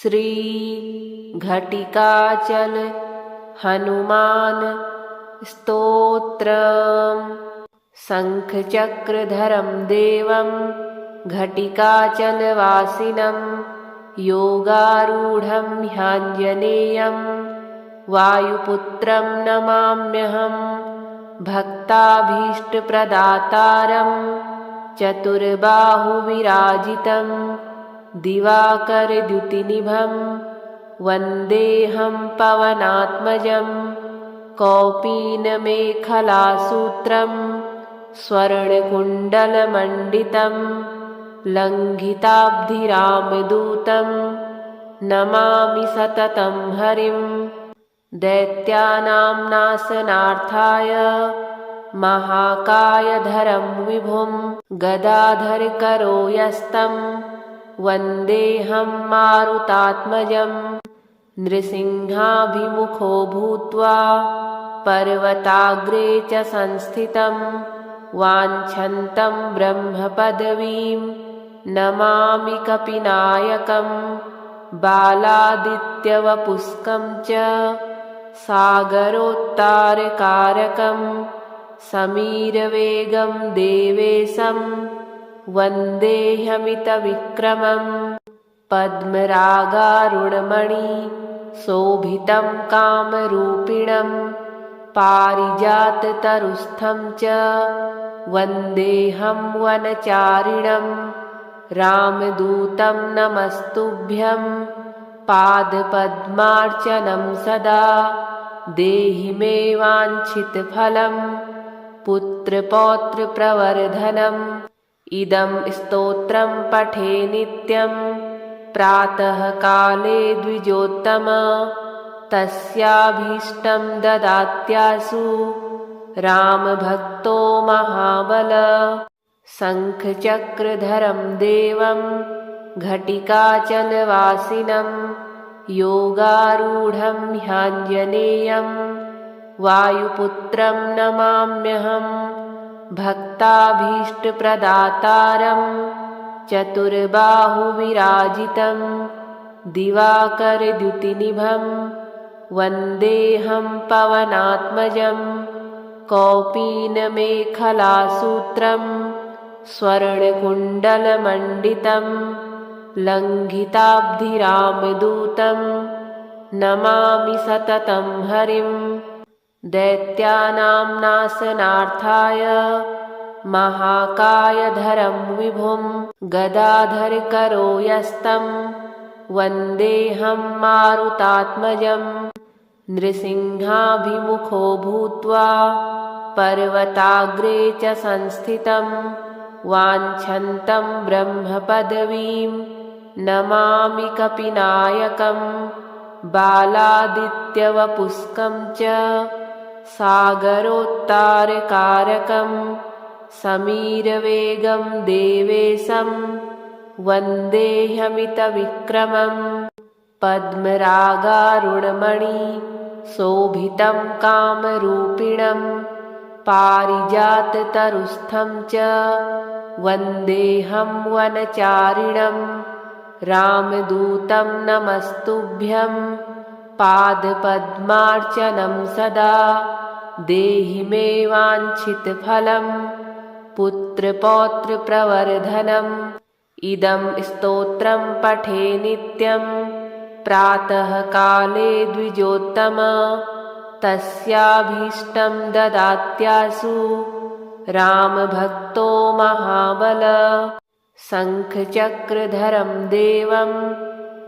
श्री घटिकाचल हनुमान स्तोत्रम्। शङ्खचक्रधरं देवं घटिकाचलवासिनं योगारूढं ह्याञ्जनेयं वायुपुत्रं नमाम्यहं। भक्ताभीष्टप्रदातारं चतुर्बाहुविराजितं दिवाकरद्युतिनिभं वन्देऽहं पवनात्मजं। कौपीनमेखलासूत्रं स्वर्णकुण्डलमण्डितं लङ्घिताब्धिरामदूतं नमामि सततं हरिं। दैत्यानां नाशनार्थाय महाकायधरं विभुं गदाधरकरो यस्तं वन्देऽहं मारुतात्मजं। नृसिंहाभिमुखो भूत्वा पर्वताग्रे च संस्थितं वाञ्छन्तं ब्रह्मपदवीं नमामि कपिनायकं। बालादित्यवपुष्कं च सागरोत्तारकारकं समीरवेगं देवेशं वन्देऽहमितविक्रमं। पद्मरागारुणमणि शोभितं कामरूपिणं पारिजाततरुस्थं च वन्देऽहं वनचारिणं। रामदूतं नमस्तुभ्यं पादपद्मार्चनं सदा देहि मे वाञ्छितफलं पुत्रपौत्रप्रवर्धनम्। इदं स्तोत्रं पठे नित्यं प्रातःकाले द्विजोत्तम तस्याभीष्टं ददात्याशु रामभक्तो महाबल। शङ्खचक्रधरं देवं घटिकाचलवासिनं योगारूढं ह्याञ्जनेयं वायुपुत्रं नमाम्यहं। भक्ताभीष्टप्रदातारं चतुर्बाहुविराजितं दिवाकरद्युतिनिभं वन्देऽहं पवनात्मजं। कौपीनमेखलासूत्रं स्वर्णकुण्डलमण्डितं लङ्घिताब्धिरामदूतं नमामि सततं हरिं। दैत्यानां नाशनार्थाय महाकायधरं विभुं गदाधरकरो यस्तं वन्देऽहं मारुतात्मजं। नृसिंहाभिमुखो भूत्वा पर्वताग्रे च संस्थितं वाञ्छन्तं ब्रह्मपदवीं नमामि कपिनायकं। बालादित्यवपुष्कं च सागरोत्तारकारकं समीरवेगं देवेशं वन्देऽहमितविक्रमं। पद्मरागारुणमणि शोभितं कामरूपिणं पारिजाततरुस्थं च वन्देऽहं वनचारिणं। रामदूतं नमस्तुभ्यं पादपद्मार्चनं सदा देहि मे वाञ्छितफलं पुत्रपौत्रप्रवर्धनम्। इदं स्तोत्रं पठे नित्यं प्रातःकाले द्विजोत्तम तस्याभीष्टं ददात्याशु रामभक्तो महाबल। शङ्खचक्रधरं देवं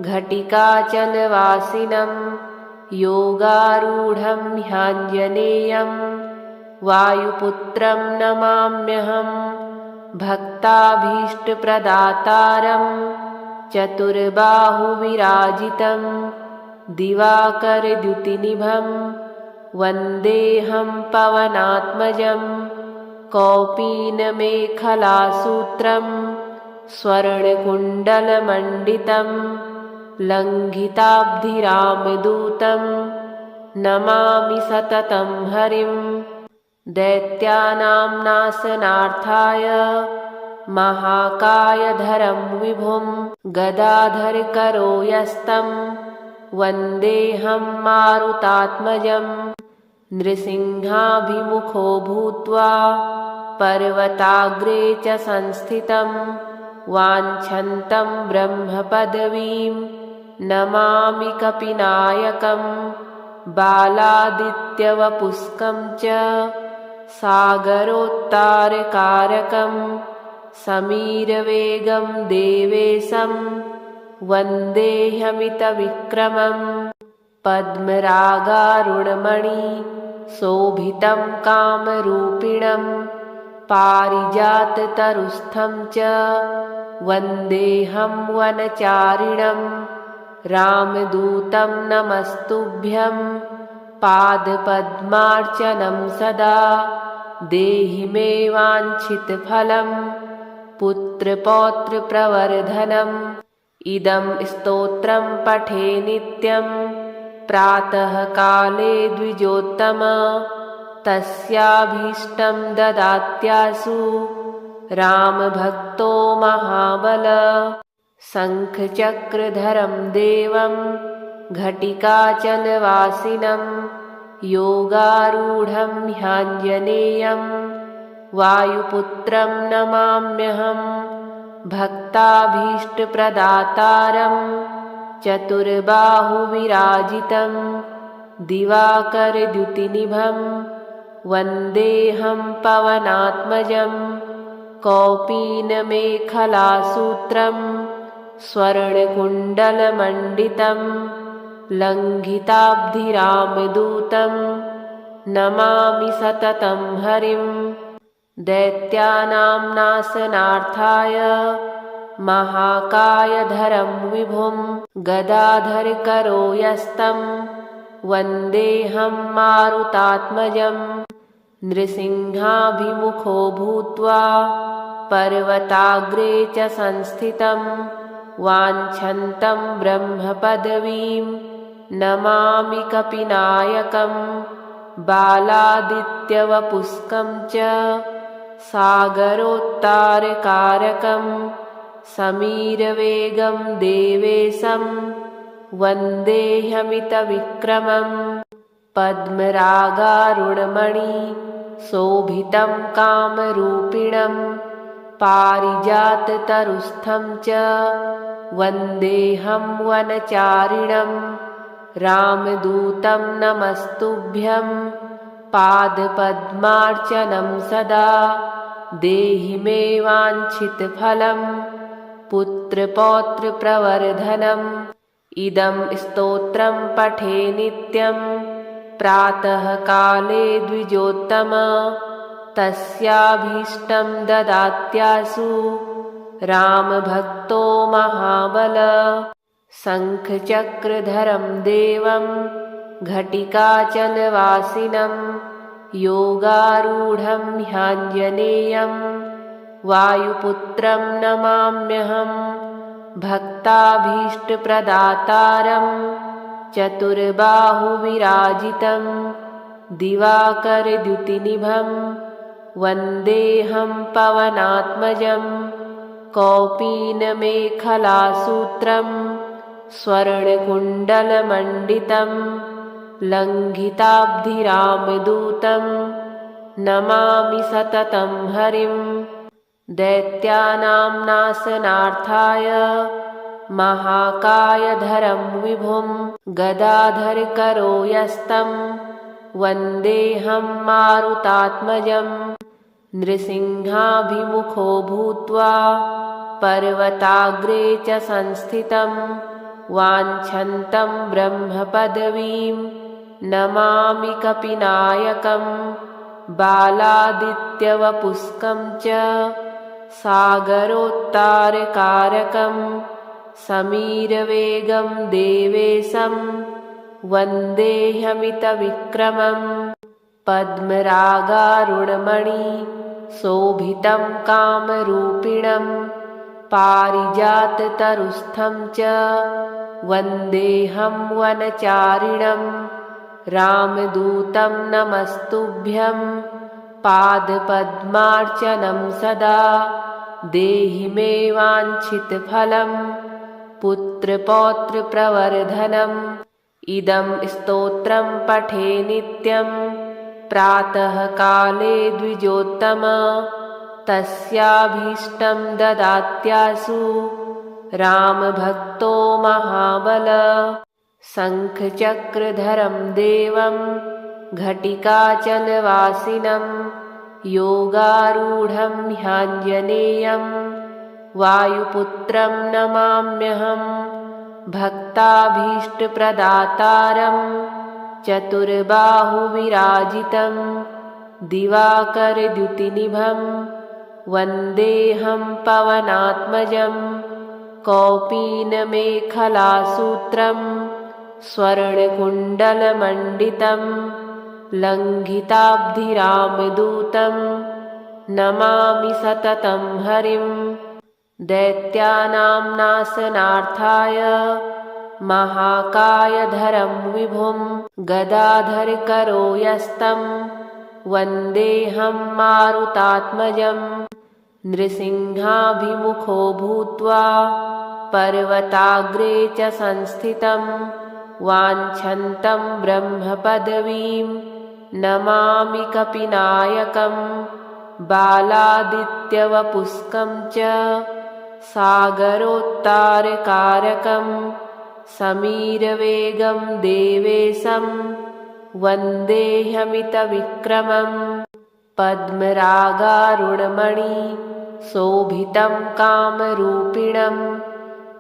घटिकाचलवासिनं योगारूढं ह्याञ्जनेयं वायुपुत्रं नमाम्यहं। भक्ताभीष्टप्रदातारं चतुर्बाहुविराजितं दिवाकरद्युतिनिभं वन्देऽहं पवनात्मजं। कौपीनमेखलासूत्रं स्वर्णकुण्डलमण्डितं लङ्घिताब्धिरामदूतं नमामि सततं हरिं। दैत्यानां नाशनार्थाय महाकायधरं विभुं गदाधरकरो यस्तं वन्देऽहं मारुतात्मजं नृसिंहाभिमुखो भूत्वा पर्वताग्रे च संस्थितं वाञ्छन्तं ब्रह्मपदवीं नमामि कपिनायकं बालादित्यवपुष्कं च सागरोत्तारकारकं समीरवेगं देवेशं वन्देऽहमितविक्रमं पद्मरागारुणमणि शोभितं कामरूपिणं पारिजाततरुस्थं च वन्देऽहं वनचारिणं रामदूतं नमस्तुभ्यं पादपद्मार्चनं सदा देहि मे वाञ्छितफलं पुत्रपौत्रप्रवर्धनम् इदं स्तोत्रं पठे नित्यं प्रातःकाले द्विजोत्तम तस्याभीष्टं ददात्यासु रामभक्तो महाबल शङ्खचक्रधरं देवं घटिकाचलवासिनं योगारूढं ह्याञ्जनेयं वायुपुत्रं नमाम्यहं भक्ताभीष्टप्रदातारं चतुर्बाहुविराजितं दिवाकरद्युतिनिभं वन्देऽहं पवनात्मजं कौपीनमेखलासूत्रं स्वर्णकुण्डलमण्डितं लङ्घिताब्धिरामदूतं नमामि सततं हरिं दैत्यानां नाशनार्थाय महाकायधरं विभुं गदाधरकरो यस्तं वन्देऽहं मारुतात्मजं नृसिंहाभिमुखो भूत्वा पर्वताग्रे च संस्थितं वाञ्छन्तं ब्रह्मपदवीं नमामि कपिनायकं बालादित्यवपुष्कं च सागरोत्तारकारकं समीरवेगं देवेशं वन्देऽहमितविक्रमं पद्मरागारुणमणि शोभितं कामरूपिणं पारिजाततरुस्थं च वन्देऽहं वनचारिणं रामदूतं नमस्तुभ्यं पादपद्मार्चनं सदा देहि मे वाञ्छितफलं पुत्रपौत्रप्रवर्धनम् इदं स्तोत्रं पठे नित्यं प्रातःकाले द्विजोत्तम तस्याभीष्टं ददात्यासु रामभक्तो महाबल शङ्खचक्रधरं देवं घटिकाचलवासिनं योगारूढं ह्याञ्जनेयं वायुपुत्रं नमाम्यहं भक्ताभीष्टप्रदातारं चतुर्बाहुविराजितं दिवाकरद्युतिनिभं वन्देऽहं पवनात्मजं कौपीनमेखलासूत्रं स्वर्णकुण्डलमण्डितं लङ्घिताब्धिरामदूतं नमामि सततं हरिं दैत्यानां नाशनार्थाय महाकायधरं विभुं गदाधरकरो यस्तं वन्देऽहं मारुतात्मजं नृसिंहाभिमुखो भूत्वा पर्वताग्रे च संस्थितं वाञ्छन्तं ब्रह्मपदवीं नमामि कपिनायकं बालादित्यवपुष्कं च सागरोत्तारकारकं समीरवेगं देवेशं वन्देऽहमितविक्रमं पद्मरागारुणमणि शोभितं कामरूपिणं पारिजाततरुस्थं च वन्देऽहं वनचारिणं रामदूतं नमस्तुभ्यं पादपद्मार्चनं सदा देहि मे वाञ्छितफलं पुत्रपौत्रप्रवर्धनम् इदं स्तोत्रं पठे नित्यं प्रातःकाले द्विजोत्तम तस्याभीष्टं ददात्यासु रामभक्तो महाबल शङ्खचक्रधरं देवं घटिकाचलवासिनं योगारूढं ह्याञ्जनेयं वायुपुत्रं नमाम्यहं भक्ताभीष्टप्रदातारं चतुर्बाहुविराजितं दिवाकरद्युतिनिभं वन्देऽहं पवनात्मजं कौपीनमेखलासूत्रं स्वर्णकुण्डलमण्डितं लङ्घिताब्धिरामदूतं नमामि सततं हरिं दैत्यानां नाशनार्थाय महाकायधरं विभुं गदाधरकरो यस्तं वन्देऽहं मारुतात्मजं नृसिंहाभिमुखो भूत्वा पर्वताग्रे च संस्थितं वाञ्छन्तं ब्रह्मपदवीं नमामि कपिनायकं बालादित्यवपुष्कं च सागरोत्तारकारकं समीरवेगं देवेशं वन्देऽहमितविक्रमं पद्मरागारुणमणि शोभितं कामरूपिणं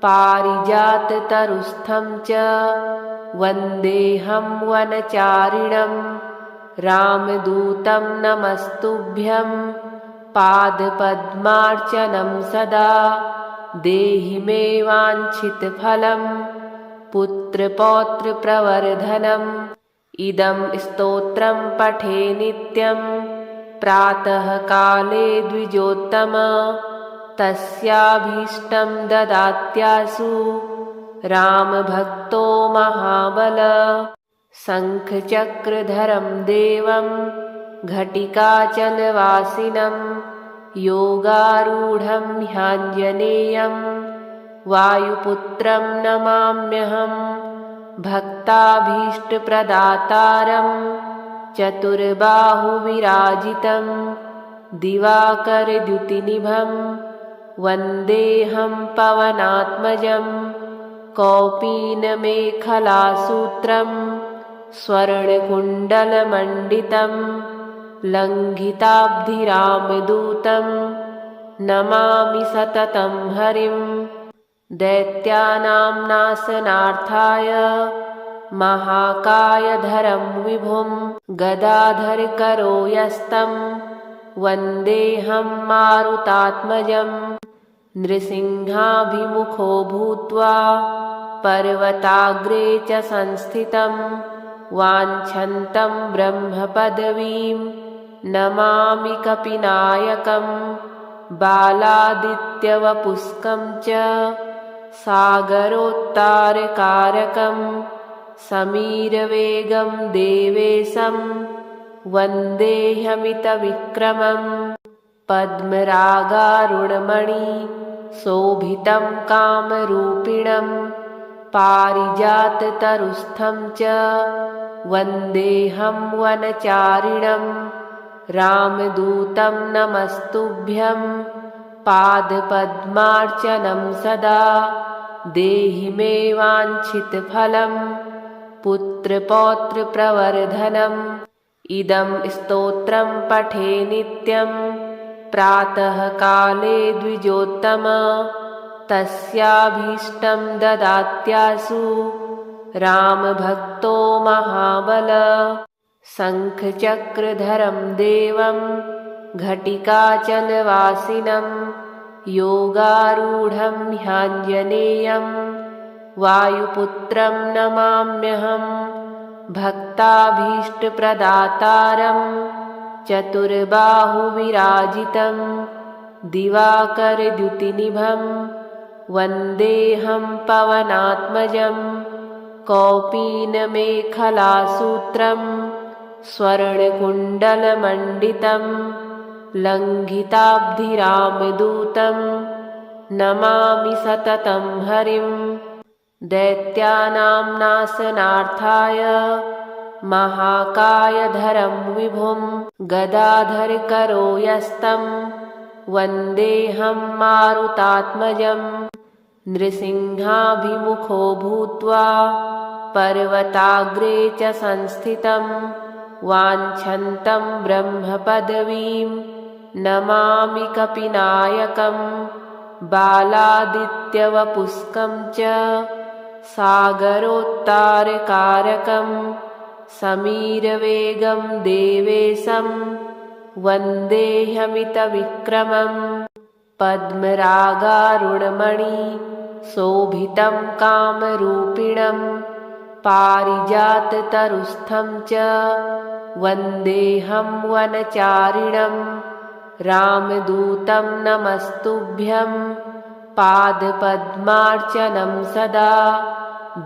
पारिजाततरुस्थं च वन्देऽहं वनचारिणं रामदूतं नमस्तुभ्यं पादपद्मार्चनं सदा देहि मे वाञ्छितफलं पुत्रपौत्रप्रवर्धनम् इदं स्तोत्रं पठे नित्यं प्रातःकाले द्विजोत्तम तस्याभीष्टं ददात्यासु रामभक्तो महाबल शङ्खचक्रधरं देवं घटिकाचलवासिनं योगारूढं ह्याञ्जनेयं वायुपुत्रं नमाम्यहं भक्ताभीष्टप्रदातारं चतुर्बाहुविराजितं दिवाकरद्युतिनिभं वन्देऽहं पवनात्मजं कौपीनमेखलासूत्रं स्वर्णकुण्डलमण्डितं लङ्घिताब्धिरामदूतं नमामि सततं हरिं दैत्यानां नाशनार्थाय महाकायधरं विभुं गदाधरकरो यस्तं वन्देऽहं मारुतात्मजं नृसिंहाभिमुखो भूत्वा पर्वताग्रे च संस्थितं वाञ्छन्तं ब्रह्मपदवीं नमामि कपिनायकं बालादित्यवपुष्कं च सागरोत्तारकारकं समीरवेगं देवेशं वन्देऽहमितविक्रमं पद्मरागारुणमणि शोभितं कामरूपिणं पारिजाततरुस्थं च वन्देऽहं वनचारिणं रामदूतं नमस्तुभ्यं पादपद्मार्चनं सदा देहि मे वाञ्छितफलं पुत्रपौत्रप्रवर्धनम् इदं स्तोत्रं पठे नित्यं प्रातःकाले द्विजोत्तम तस्याभीष्टं ददात्यासु रामभक्तो महाबल शङ्खचक्रधरं देवं घटिकाचलवासिनं योगारूढं ह्याञ्जनेयं वायुपुत्रं नमाम्यहं भक्ताभीष्टप्रदातारं चतुर्बाहुविराजितं दिवाकरद्युतिनिभं वन्देऽहं पवनात्मजं कौपीनमेखलासूत्रं स्वर्णकुण्डलमण्डितं लङ्घिताब्धिरामदूतं नमामि सततं हरिं। दैत्यानां नाशनार्थाय महाकायधरं विभुं गदाधरकरो यस्तं वन्देऽहं मारुतात्मजं। नृसिंहाभिमुखो भूत्वा पर्वताग्रे च संस्थितं वाञ्छन्तं ब्रह्मपदवीं नमामि कपिनायकं। बालादित्यवपुष्कं च सागरोत्तारकारकं समीरवेगं देवेशं वन्देऽहमितविक्रमं। पद्मरागारुणमणि शोभितं कामरूपिणं पारिजाततरुस्थं च वन्देऽहं वनचारिणं। रामदूतं नमस्तुभ्यं पादपद्मार्चनं सदा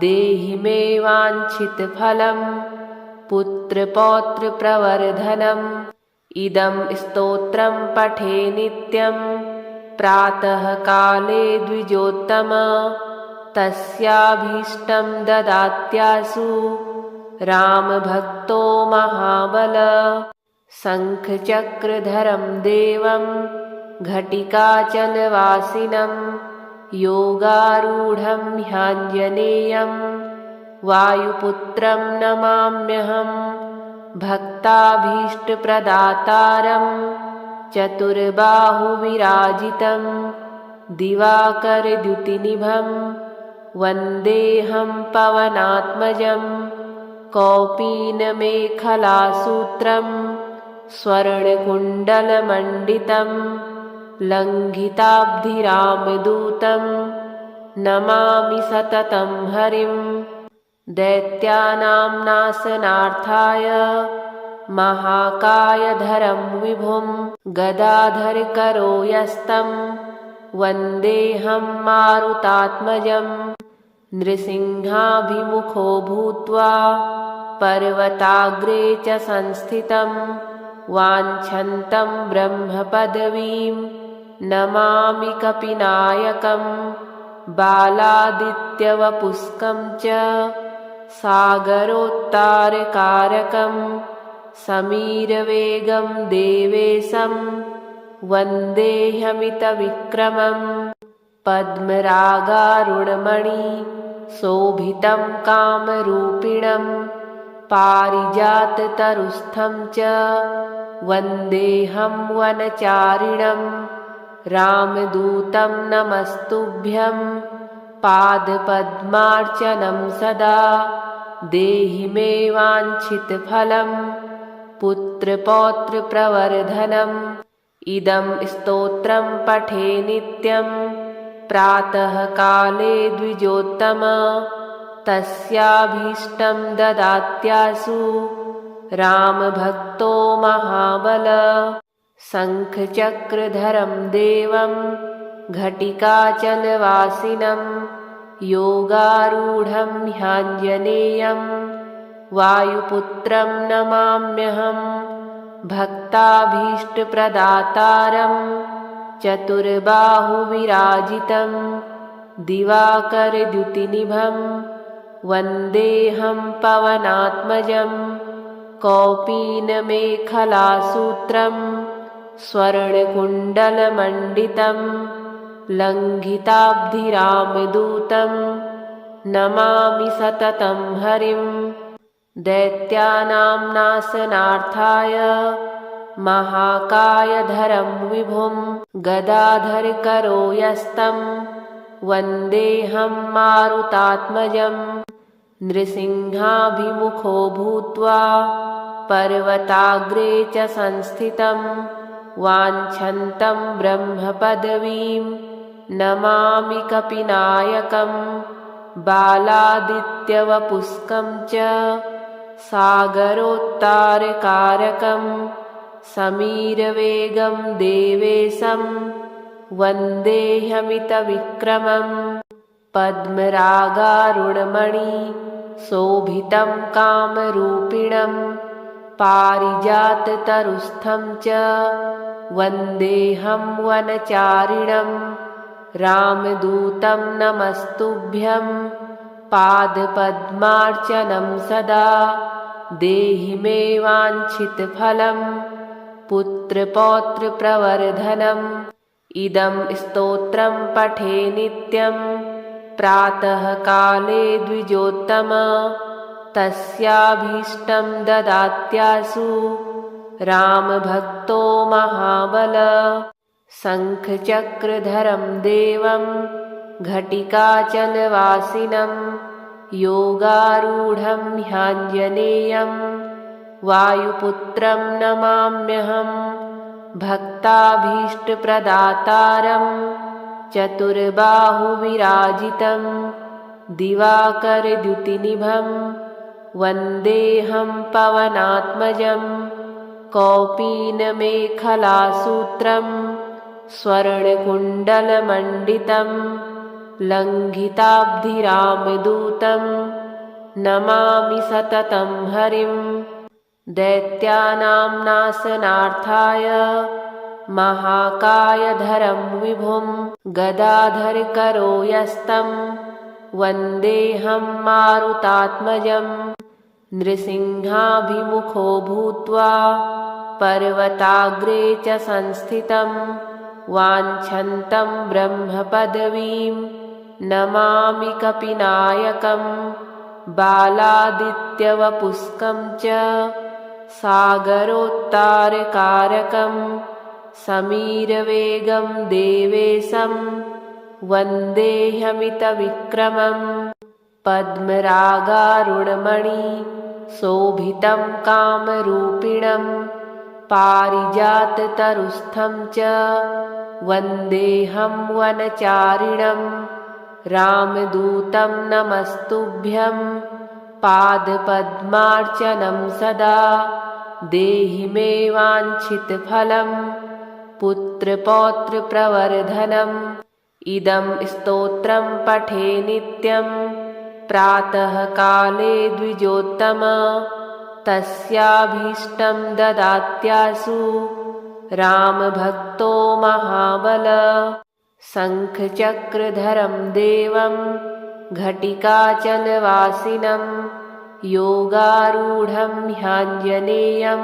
देहि मे वाञ्छितफलं पुत्रपौत्रप्रवर्धनम्। इदं स्तोत्रं पठे नित्यं प्रातःकाले द्विजोत्तम तस्याभीष्टं ददात्याशु रामभक्तो महाबल। शङ्खचक्रधरं देवं घटिकाचलवासिनं योगारूढं ह्याञ्जनेयं वायुपुत्रं नमाम्यहं। भक्ताभीष्टप्रदातारं चतुर्बाहुविराजितं दिवाकरद्युतिनिभं वन्देऽहं पवनात्मजं। कौपीनमेखलासूत्रं स्वर्णकुण्डलमण्डितं लङ्घिताब्धिरामदूतं नमामि सततं हरिं। दैत्यानां नाशनार्थाय महाकायधरं विभुं गदाधरकरो यस्तं वन्देऽहं मारुतात्मजं। नृसिंहाभिमुखो भूत्वा पर्वताग्रे च संस्थितं वाञ्छन्तं ब्रह्मपदवीं नमामि कपिनायकं। बालादित्यवपुष्कं च सागरोत्तारकारकं समीरवेगं देवेशं वन्देऽहमितविक्रमं। पद्मरागारुणमणि शोभितं कामरूपिणं पारिजाततरुस्थं च वन्देऽहं वनचारिणं। रामदूतं नमस्तुभ्यं पादपद्मार्चनं सदा देहि मे वाञ्छितफलं पुत्रपौत्रप्रवर्धनम्। इदं स्तोत्रं पठे नित्यं प्रातःकाले द्विजोत्तम तस्याभीष्टं ददात्याशु रामभक्तो महाबल। शङ्खचक्रधरं देवं घटिकाचलवासिनं योगारूढं ह्याञ्जनेयं वायुपुत्रं नमाम्यहं। भक्ताभीष्टप्रदातारं चतुर्बाहुविराजितं दिवाकरद्युतिनिभं वन्देऽहं पवनात्मजं। कौपीनमेखलासूत्रं स्वर्णकुण्डलमण्डितं लङ्घिताब्धिरामदूतं नमामि सततं हरिं। दैत्यानां नाशनार्थाय महाकायधरं विभुं गदाधरकरो यस्तं वन्देऽहं मारुतात्मजं। नृसिंहाभिमुखो भूत्वा पर्वताग्रे च संस्थितं वाञ्छन्तं ब्रह्मपदवीं नमामि कपिनायकं। बालादित्यवपुष्कं च सागरोत्तारकारकं समीरवेगं देवेशं वन्देऽहमितविक्रमं। पद्मरागारुणमणि शोभितं कामरूपिणं पारिजाततरुस्थं च वन्देऽहं वनचारिणं रामदूतं नमस्तुभ्यं पादपद्मार्चनं सदा देहि मे वाञ्छितफलं पुत्रपौत्रप्रवर्धनम् इदं स्तोत्रं पठे नित्यं प्रातःकाले द्विजोत्तम तस्याभीष्टं ददात्यासु रामभक्तो महाबल शङ्खचक्रधरं देवं घटिकाचलवासिनं योगारूढं ह्याञ्जनेयं वायुपुत्रं नमाम्यहं भक्ताभीष्टप्रदातारं चतुर्बाहुविराजितं दिवाकरद्युतिनिभं वन्देऽहं पवनात्मजं कौपीनमेखलासूत्रं स्वर्णकुण्डलमण्डितं लङ्घिताब्धिरामदूतं नमामि सततं हरिं दैत्यानां नाशनार्थाय महाकायधरं विभुं गदाधरकरो यस्तं वन्देऽहं मारुतात्मजं नृसिंहाभिमुखो भूत्वा पर्वताग्रे च संस्थितं वाञ्छन्तं ब्रह्मपदवीं नमामि कपिनायकं बालादित्यवपुष्कं च सागरोत्तारकारकं समीरवेगं देवेशं वन्देऽहमितविक्रमं पद्मरागारुणमणि शोभितं कामरूपिणं पारिजाततरुस्थं च वन्देऽहं वनचारिणं रामदूतं नमस्तुभ्यं पादपद्मार्चनं सदा देहि मे वाञ्छितफलं पुत्रपौत्रप्रवर्धनम् इदं स्तोत्रं पठे नित्यं प्रातःकाले द्विजोत्तम तस्याभीष्टं ददात्यासु रामभक्तो महाबल शङ्खचक्रधरं देवं घटिकाचलवासिनं योगारूढं ह्याञ्जनेयं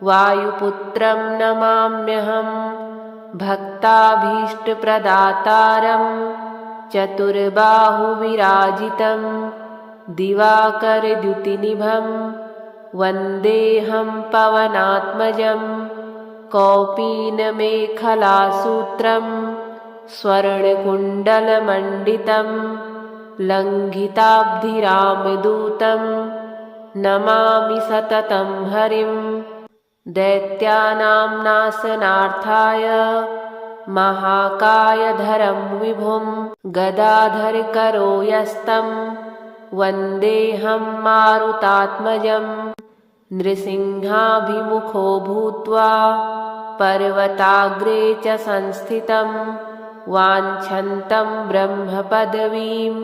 वायुपुत्रं नमाम्यहं भक्ताभीष्टप्रदातारं चतुर्बाहुविराजितं दिवाकरद्युतिनिभं वन्देऽहं पवनात्मजं कौपीनमेखलासूत्रं स्वर्णकुण्डलमण्डितं लङ्घिताब्धिरामदूतं नमामि सततं हरिं दैत्यानां नाशनार्थाय महाकायधरं विभुं गदाधरकरो यस्तं वन्देऽहं मारुतात्मजं नृसिंहाभिमुखो भूत्वा पर्वताग्रे च संस्थितं वाञ्छन्तं ब्रह्मपदवीं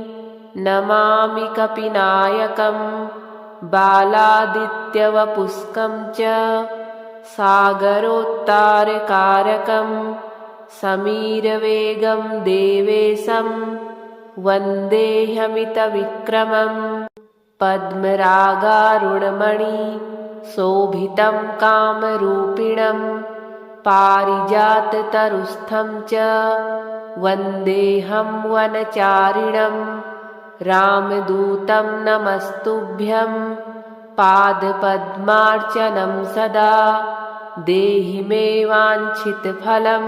नमामि कपिनायकं बालादित्यवपुष्कं च सागरोत्तारकारकं समीरवेगं देवेशं वन्देऽहमितविक्रमं पद्मरागारुणमणि शोभितं कामरूपिणं पारिजाततरुस्थं च वन्देऽहं वनचारिणं रामदूतं नमस्तुभ्यं पादपद्मार्चनं सदा देहि मे वाञ्छितफलं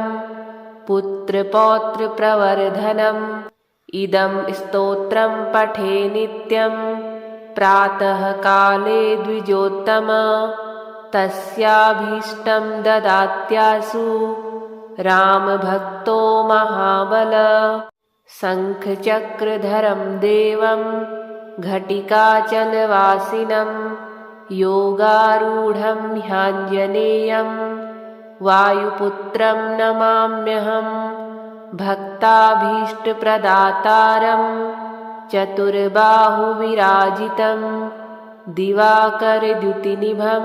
पुत्रपौत्रप्रवर्धनम् इदं स्तोत्रं पठे नित्यं प्रातःकाले द्विजोत्तम तस्याभीष्टं ददात्यासु रामभक्तो महाबल शङ्खचक्रधरं देवं घटिकाचलवासिनं योगारूढं ह्याञ्जनेयं वायुपुत्रं नमाम्यहं भक्ताभीष्टप्रदातारं चतुर्बाहुविराजितं दिवाकरद्युतिनिभं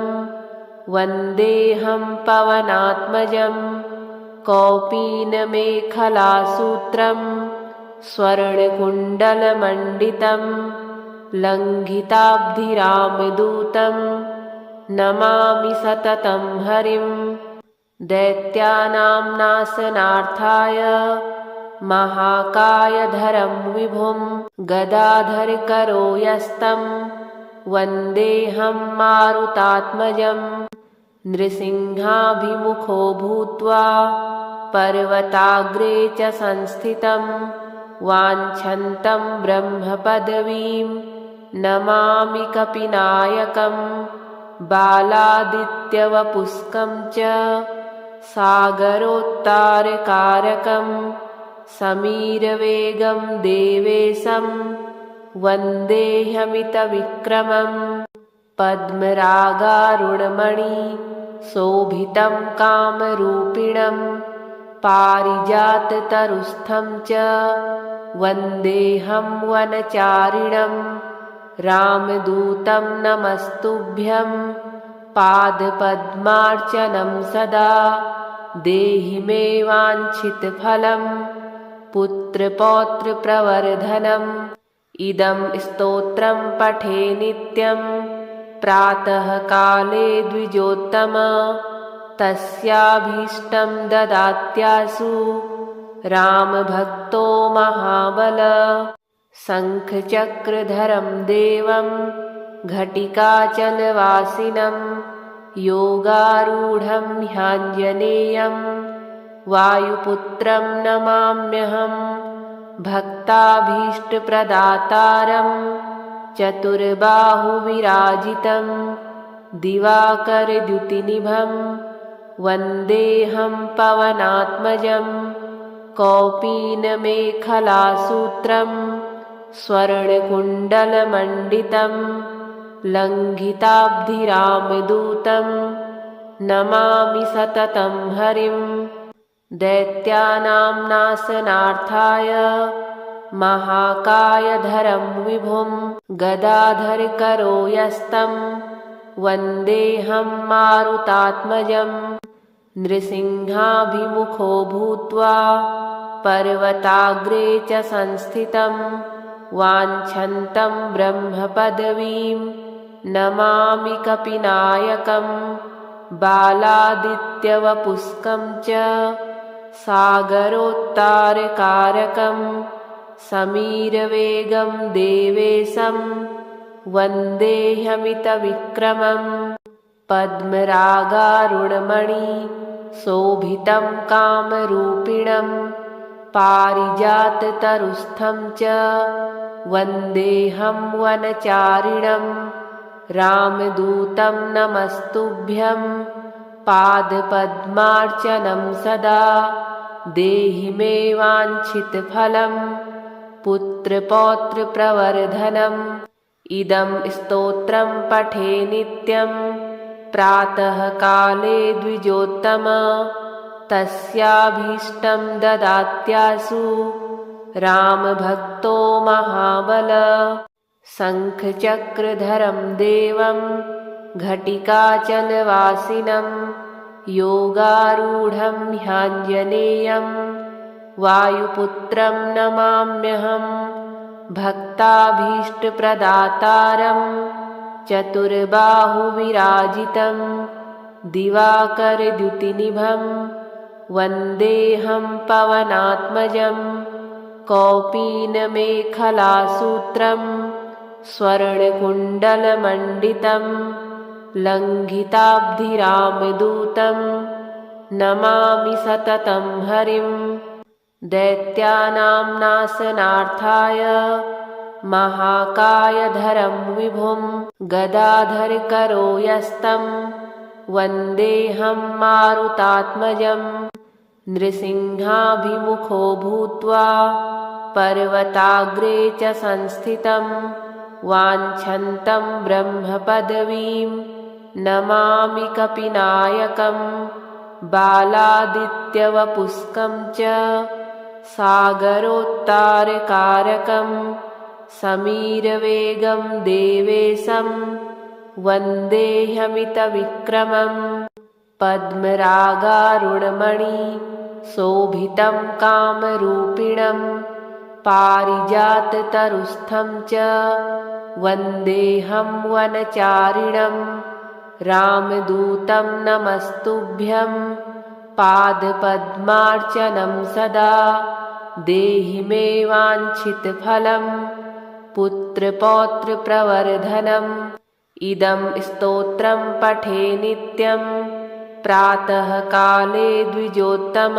वन्देऽहं पवनात्मजं कौपीनमेखलासूत्रं स्वर्णकुण्डलमण्डितं लङ्घिताब्धिरामदूतं नमामि सततं हरिं दैत्यानां नाशनार्थाय महाकायधरं विभुं गदाधरकरो यस्तं वन्देऽहं मारुतात्मजं नृसिंहाभिमुखो भूत्वा पर्वताग्रे च संस्थितं वाञ्छन्तं ब्रह्मपदवीं नमामि कपिनायकं बालादित्यवपुष्कं च सागरोत्तारकारकं समीरवेगं देवेशं वन्देऽहमितविक्रमं पद्मरागारुणमणि शोभितं कामरूपिणं पारिजाततरुस्थं च वन्देऽहं वनचारिणं रामदूतं नमस्तुभ्यं पादपद्मार्चनं सदा देहि मे वाञ्छितफलं पुत्रपौत्रप्रवर्धनम् इदं स्तोत्रं पठे नित्यं प्रातःकाले द्विजोत्तम तस्याभीष्टं ददात्याशु रामभक्तो महाबल शङ्खचक्रधरं देवं घटिकाचलवासिनं योगारूढं ह्याञ्जनेयं वायुपुत्रं नमाम्यहं भक्ताभीष्टप्रदातारं चतुर्बाहुविराजितं दिवाकरद्युतिनिभं वन्देऽहं पवनात्मजं कौपीनमेखलासूत्रं स्वर्णकुण्डलमण्डितं लङ्घिताब्धिरामदूतं नमामि सततं हरिं दैत्यानां नाशनार्थाय महाकायधरं विभुं गदाधरकरो यस्तं वन्देऽहं मारुतात्मजं नृसिंहाभिमुखो भूत्वा पर्वताग्रे च संस्थितं वाञ्छन्तं ब्रह्मपदवीं नमामि कपिनायकं बालादित्यवपुष्कं च सागरोत्तारकारकं समीरवेगं देवेशं वन्देऽहमितविक्रमं पद्मरागारुणमणि शोभितं कामरूपिणं पारिजाततरुस्थं च वन्देऽहं वनचारिणं रामदूतं नमस्तुभ्यं पादपद्मार्चनं सदा देहि मे वाञ्छितफलं पुत्रपौत्रप्रवर्धनम् इदं स्तोत्रं पठे नित्यं प्रातःकाले द्विजोत्तम तस्याभीष्टं ददात्याशु रामभक्तो महाबल शङ्खचक्रधरं देवं घटिकाचलवासिनं योगारूढं ह्याञ्जनेयं वायुपुत्रं नमाम्यहं भक्ताभीष्टप्रदातारं चतुर्बाहुविराजितं दिवाकरद्युतिनिभं वन्देऽहं पवनात्मजं कौपीनमेखलासूत्रं स्वर्णकुण्डलमण्डितं लङ्घिताब्धिरामदूतं नमामि सततं हरिं दैत्यानां नाशनार्थाय महाकायधरं विभुं गदाधरकरो यस्तं वन्देऽहं मारुतात्मजं नृसिंहाभिमुखो भूत्वा पर्वताग्रे च संस्थितं वाञ्छन्तं ब्रह्मपदवीं नमामि कपिनायकं बालादित्यवपुष्कं च सागरोत्तारकारकं समीरवेगं देवेशं वन्देऽहमितविक्रमं पद्मरागारुणमणि शोभितं कामरूपिणं पारिजाततरुस्थं च वन्देऽहं वनचारिणं रामदूतं नमस्तुभ्यं पादपद्मार्चनं सदा देहि मे वाञ्छितफलं पुत्रपौत्रप्रवर्धनम् इदं स्तोत्रं पठे नित्यं प्रातःकाले द्विजोत्तम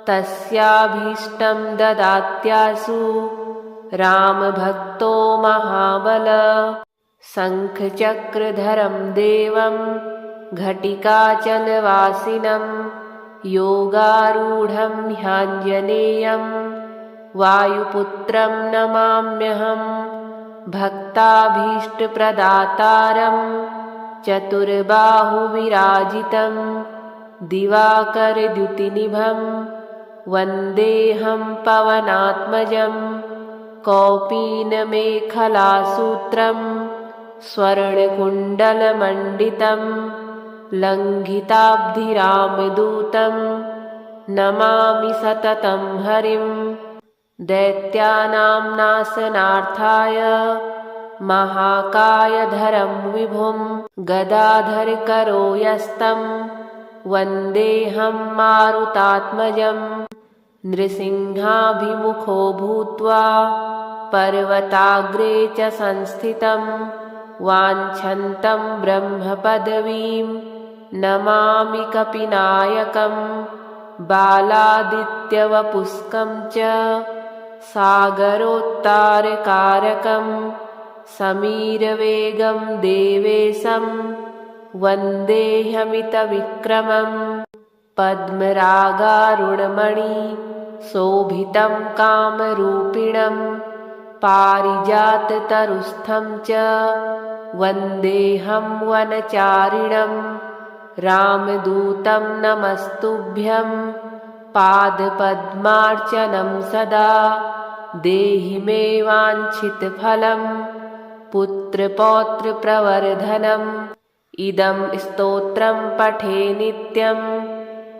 तस्याभीष्टं ददात्यासु रामभक्तो महाबल शङ्खचक्रधरं देवं घटिकाचलवासिनं योगारूढं ह्याञ्जनेयं वायुपुत्रं नमाम्यहं भक्ताभीष्टप्रदातारं चतुर्बाहुविराजितं दिवाकरद्युतिनिभं वन्देऽहं पवनात्मजं कौपीनमेखलासूत्रं स्वर्णकुण्डलमण्डितं लङ्घिताब्धिरामदूतं नमामि सततं हरिं दैत्यानां नाशनार्थाय महाकायधरं विभुं गदाधरकरो यस्तं वन्देऽहं मारुतात्मजं नृसिंहाभिमुखो भूत्वा पर्वताग्रे च संस्थितं वाञ्छन्तं ब्रह्मपदवीं नमामि कपिनायकं बालादित्यवपुष्कं च सागरोत्तारकारकं समीरवेगं देवेशं वन्देऽहमितविक्रमं पद्मरागारुणमणि शोभितं कामरूपिणं पारिजाततरुस्थं च वन्देऽहं वनचारिणं रामदूतं नमस्तुभ्यं पादपद्मार्चनं सदा देहि मे वाञ्छितफलं पुत्रपौत्रप्रवर्धनम् इदं स्तोत्रं पठे नित्यं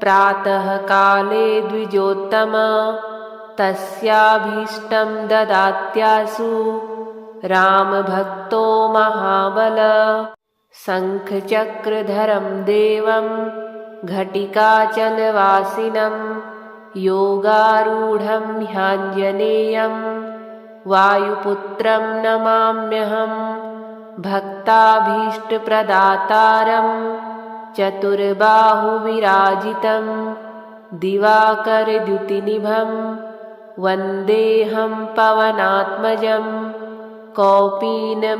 प्रातःकाले द्विजोत्तम तस्याभीष्टं ददात्यासु रामभक्तो महाबल शङ्खचक्रधरं देवं घटिकाचलवासिनं योगारूढं ह्याञ्जनेयं वायुपुत्रं नमाम्यहं भक्ताभीष्टप्रदातारं चतुर्बाहुविराजितं दिवाकरद्युतिनिभं वन्देऽहं पवनात्मजं कौपीनमेखलासूत्रं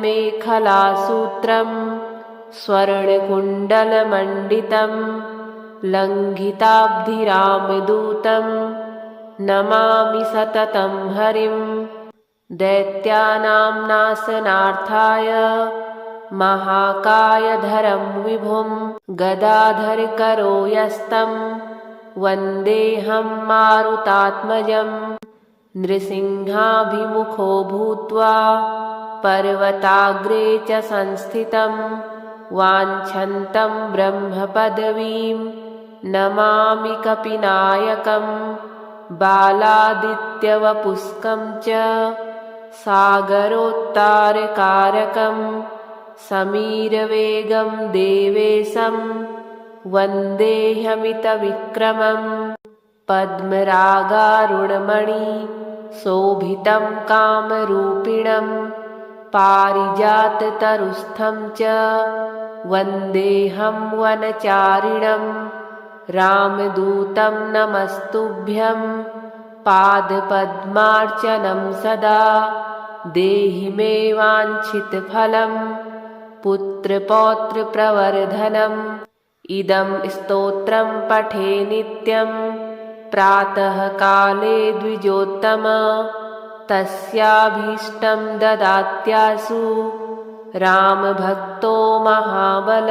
स्वर्णकुण्डलमण्डितं लङ्घिताब्धिरामदूतं नमामि सततं हरिं दैत्यानां नाशनार्थाय महाकायधरं विभुं गदाधरकरो यस्तं वन्देऽहं मारुतात्मजं नृसिंहाभिमुखो भूत्वा पर्वताग्रे च संस्थितं वाञ्छन्तं ब्रह्मपदवीं नमामि कपिनायकं बालादित्यवपुष्कं च सागरोत्तारकारकं समीरवेगं देवेशं वन्देऽहमितविक्रमं पद्मरागारुणमणि शोभितं कामरूपिणं पारिजाततरुस्थं च वन्देऽहं वनचारिणं रामदूतं नमस्तुभ्यं पादपद्मार्चनं सदा देहि मे वाञ्छितफलं पुत्रपौत्रप्रवर्धनम् इदं स्तोत्रं पठे नित्यं प्रातःकाले द्विजोत्तम तस्याभीष्टं ददात्यासु रामभक्तो महाबल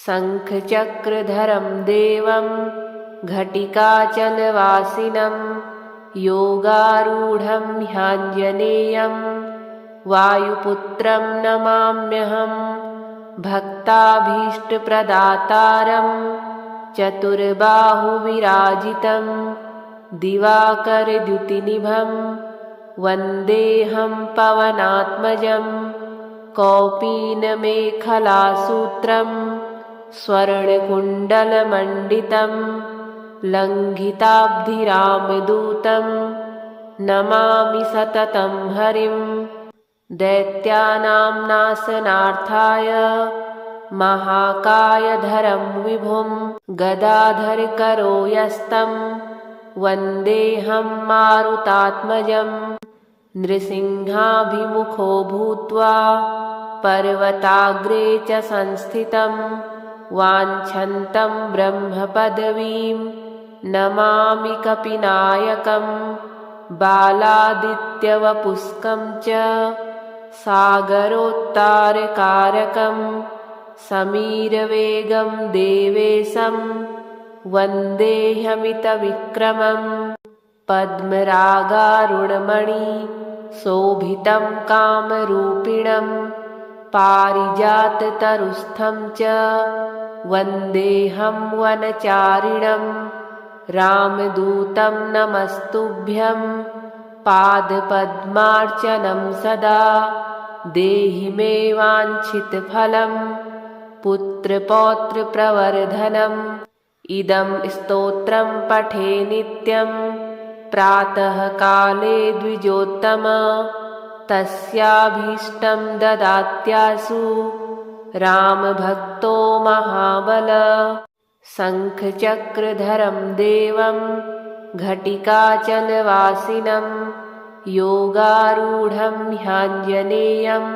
शङ्खचक्रधरं देवं घटिकाचलवासिनं योगारूढं ह्याञ्जनेयं वायुपुत्रं नमाम्यहं भक्ताभीष्टप्रदातारं चतुर्बाहुविराजितं दिवाकरद्युतिनिभं वन्देऽहं पवनात्मजं कौपीनमेखलासूत्रं स्वर्णकुण्डलमण्डितं लङ्घिताब्धिरामदूतं नमामि सततं हरिं दैत्यानां नाशनार्थाय महाकायधरं विभुं गदाधरकरो यस्तं वन्देऽहं मारुतात्मजं नृसिंहाभिमुखो भूत्वा पर्वताग्रे च संस्थितं वाञ्छन्तं ब्रह्मपदवीं नमामि कपिनायकं बालादित्यवपुष्कं च सागरोत्तारकारकं समीरवेगं देवेशं वन्देऽहमितविक्रमं पद्मरागारुणमणि शोभितं कामरूपिणं पारिजाततरुस्थं च वन्देऽहं वनचारिणं रामदूतं नमस्तुभ्यं पादपद्मार्चनं सदा देहि मे वाञ्छितफलं पुत्रपौत्रप्रवर्धनम् इदं स्तोत्रं पठे नित्यं प्रातःकाले द्विजोत्तम तस्याभीष्टं ददात्यासु रामभक्तो महाबल शङ्खचक्रधरं देवं घटिकाचलवासिनं योगारूढं ह्याञ्जनेयं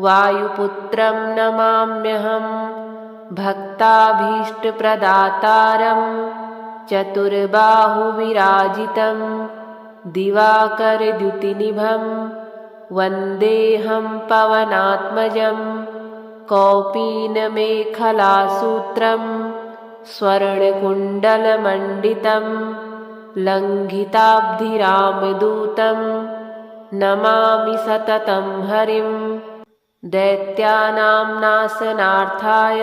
वायुपुत्रं नमाम्यहं भक्ताभीष्टप्रदातारं चतुर्बाहुविराजितं दिवाकरद्युतिनिभं वन्देऽहं पवनात्मजं कौपीनमेखलासूत्रं स्वर्णकुण्डलमण्डितं लङ्घिताब्धिरामदूतं नमामि सततं हरिं दैत्यानां नाशनार्थाय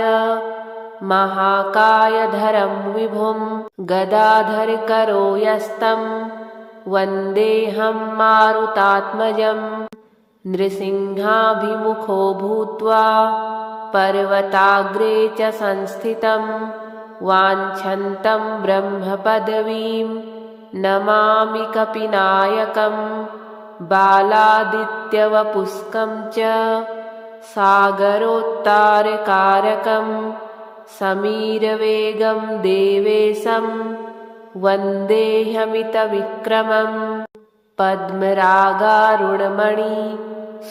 महाकायधरं विभुं गदाधरकरो यस्तं वन्देऽहं मारुतात्मजं नृसिंहाभिमुखो भूत्वा पर्वताग्रे च संस्थितं वाञ्छन्तं ब्रह्मपदवीं नमामि कपिनायकं बालादित्यवपुष्कं च सागरोत्तारकारकं समीरवेगं देवेशं वन्देऽहमितविक्रमं पद्मरागारुणमणि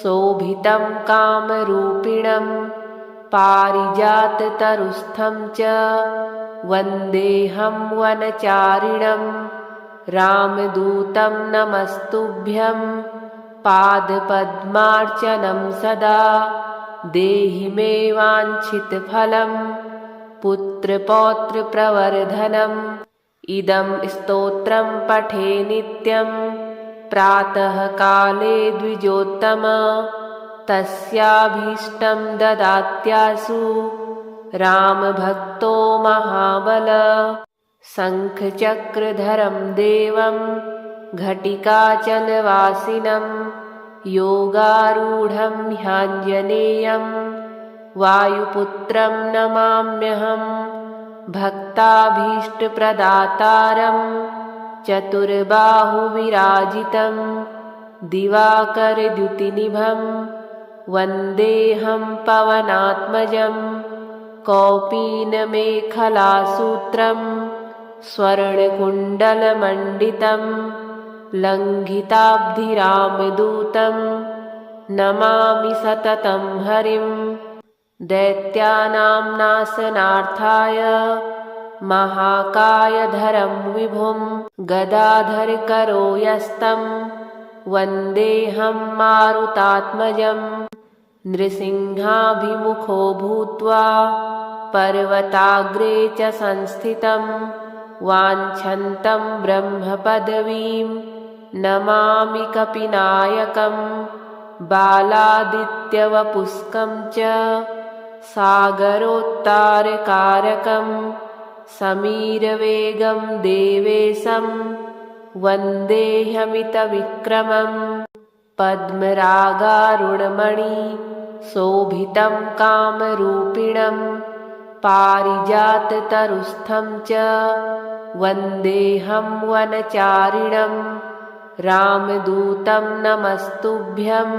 शोभितं कामरूपिणं पारिजाततरुस्थं च वन्देऽहं वनचारिणं रामदूतं नमस्तुभ्यं पादपद्मार्चनं सदा देहि मे वाञ्छितफलं पुत्रपौत्रप्रवर्धनम् इदं स्तोत्रं पठे नित्यं प्रातःकाले द्विजोत्तम तस्याभीष्टं ददात्यासु रामभक्तो महाबल शङ्खचक्रधरं देवं घटिकाचलवासिनं योगारूढं ह्याञ्जनेयं वायुपुत्रं नमाम्यहं भक्ताभीष्टप्रदातारं चतुर्बाहुविराजितं दिवाकरद्युतिनिभं वन्देऽहं पवनात्मजं कौपीनमेखलासूत्रं स्वर्णकुण्डलमण्डितं लङ्घिताब्धिरामदूतं नमामि सततं हरिं दैत्यानां नाशनार्थाय महाकायधरं विभुं गदाधरकरो यस्तं वन्देऽहं मारुतात्मजं नृसिंहाभिमुखो भूत्वा पर्वताग्रे च संस्थितं वाञ्छन्तं ब्रह्मपदवीं नमामि कपिनायकं बालादित्यवपुष्कं च सागरोत्तारकारकं समीरवेगं देवेशं वन्देऽहमितविक्रमं पद्मरागारुणमणि शोभितं कामरूपिणं पारिजाततरुस्थं च वन्देऽहं वनचारिणं रामदूतं नमस्तुभ्यं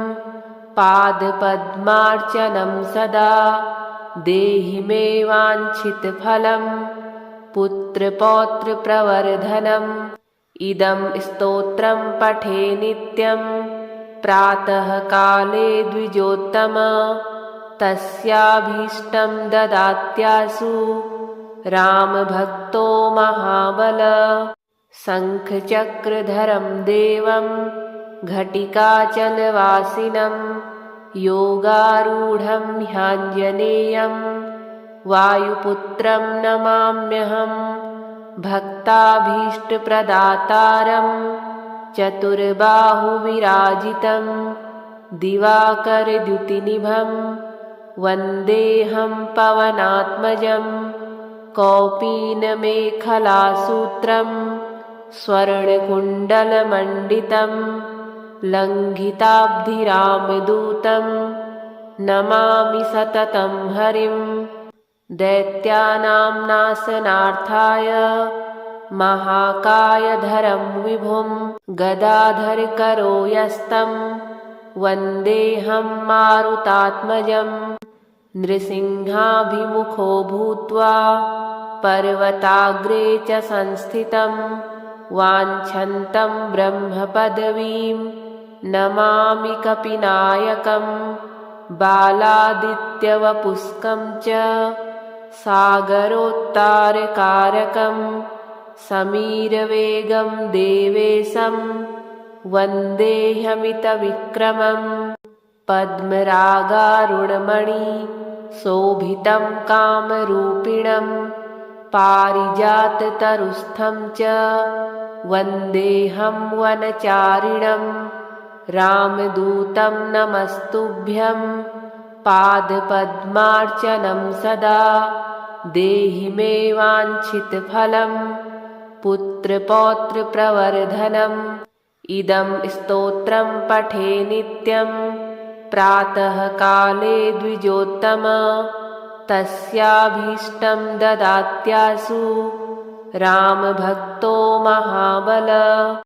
पादपद्मार्चनं सदा देहि मे वाञ्छितफलं पुत्रपौत्रप्रवर्धनम् इदं स्तोत्रं पठे नित्यं प्रातःकाले द्विजोत्तम तस्याभीष्टं ददात्यासु रामभक्तो महाबल शङ्खचक्रधरं देवं घटिकाचलवासिनं योगारूढं ह्याञ्जनेयं वायुपुत्रं नमाम्यहं भक्ताभीष्टप्रदातारं चतुर्बाहुविराजितं दिवाकरद्युतिनिभं वन्देऽहं पवनात्मजं कौपीनमेखलासूत्रं स्वर्णकुण्डलमण्डितं लङ्घिताब्धिरामदूतं नमामि सततं हरिं दैत्यानां नाशनार्थाय महाकायधरं विभुं गदाधरकरो यस्तं वन्देऽहं मारुतात्मजं नृसिंहाभिमुखो भूत्वा पर्वताग्रे च संस्थितं वाञ्छन्तं ब्रह्मपदवीं नमामि कपिनायकं बालादित्यवपुष्कं च सागरोत्तारकारकं समीरवेगं देवेशं वन्देऽहमितविक्रमं पद्मरागारुणमणि शोभितं कामरूपिणं पारिजाततरुस्थं च वन्देऽहं वनचारिणं रामदूतं नमस्तुभ्यं पादपद्मार्चनं सदा देहि मे वाञ्छितफलं पुत्रपौत्रप्रवर्धनम् इदं स्तोत्रं पठे नित्यं प्रातःकाले द्विजोत्तम तस्याभीष्टं ददात्यासु रामभक्तो महाबल